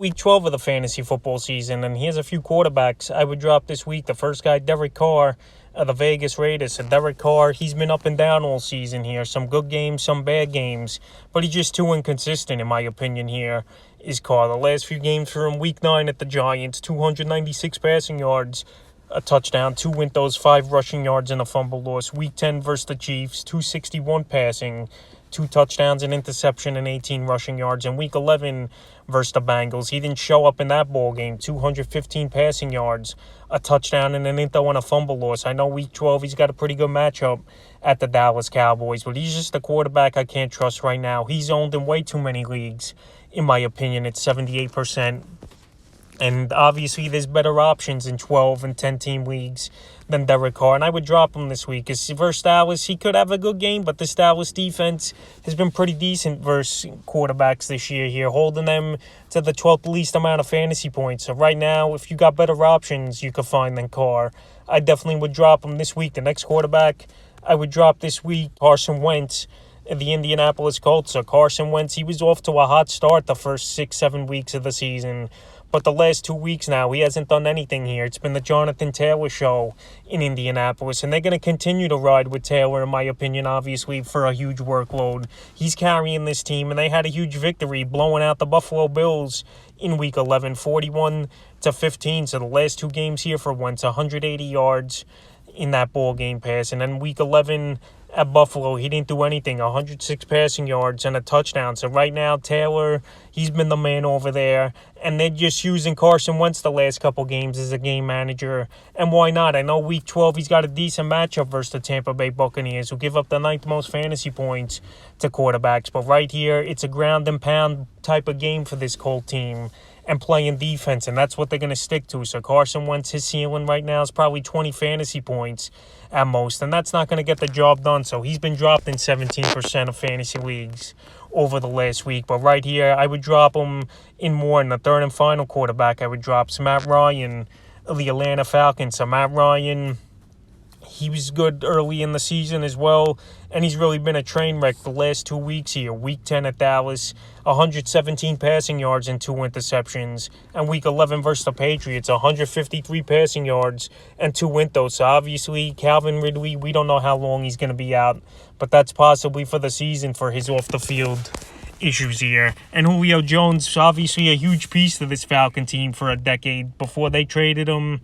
Week 12 of the fantasy football season, and here's a few quarterbacks I would drop this week. The first guy, Derek Carr of the Vegas Raiders. So Derek Carr, he's been up and down all season here. Some good games, some bad games, but he's just too inconsistent, in my opinion, here is Carr. The last few games for him, Week 9 at the Giants, 296 passing yards, a touchdown, 2 went those, 5 rushing yards, and a fumble loss. Week 10 versus the Chiefs, 261 passing, 2 touchdowns, an interception, and 18 rushing yards. And Week 11 versus the Bengals, he didn't show up in that ball game. 215 passing yards, a touchdown, and an inter and a fumble loss. I know Week 12 he's got a pretty good matchup at the Dallas Cowboys, but he's just a quarterback I can't trust right now. He's owned in way too many leagues, in my opinion. It's 78%. And obviously, there's better options in 12 and 10-team leagues than Derek Carr. And I would drop him this week. Because versus Dallas, he could have a good game. But this Dallas defense has been pretty decent versus quarterbacks this year here, holding them to the 12th least amount of fantasy points. So right now, if you got better options you could find than Carr, I definitely would drop him this week. The next quarterback I would drop this week, Carson Wentz, the Indianapolis Colts. So Carson Wentz, he was off to a hot start the first 6-7 weeks of the season. But the last 2 weeks now, he hasn't done anything here. It's been the Jonathan Taylor show in Indianapolis. And they're going to continue to ride with Taylor, in my opinion, obviously, for a huge workload. He's carrying this team, and they had a huge victory, blowing out the Buffalo Bills in Week 11, 41-15. So the last 2 games here for Wentz, 180 yards in that ball game pass. And then Week 11 at Buffalo, he didn't do anything, 106 passing yards and a touchdown. So right now, Taylor, he's been the man over there, and they're just using Carson Wentz the last couple games as a game manager. And why not? I know Week 12, he's got a decent matchup versus the Tampa Bay Buccaneers, who give up the 9th most fantasy points to quarterbacks. But right here, it's a ground and pound type of game for this Colt team and playing defense, and that's what they're going to stick to. So Carson Wentz, his ceiling right now is probably 20 fantasy points at most, and that's not going to get the job done. So he's been dropped in 17% of fantasy leagues over the last week. But right here, I would drop him in more. In the third and final quarterback, I would drop Matt Ryan of the Atlanta Falcons. So Matt Ryan, he was good early in the season as well, and he's really been a train wreck the last 2 weeks here. Week 10 at Dallas, 117 passing yards and 2 interceptions. And Week 11 versus the Patriots, 153 passing yards and 2 windows. So obviously, Calvin Ridley, we don't know how long he's going to be out, but that's possibly for the season for his off-the-field issues here. And Julio Jones, obviously a huge piece to this Falcon team for a decade before they traded him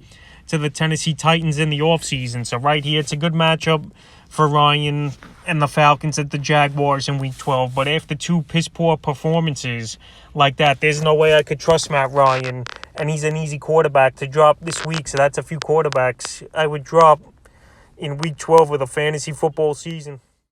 to the Tennessee Titans in the offseason. So right here, it's a good matchup for Ryan and the Falcons at the Jaguars in Week 12. But after 2 piss-poor performances like that, there's no way I could trust Matt Ryan. And he's an easy quarterback to drop this week. So that's a few quarterbacks I would drop in Week 12 of the fantasy football season.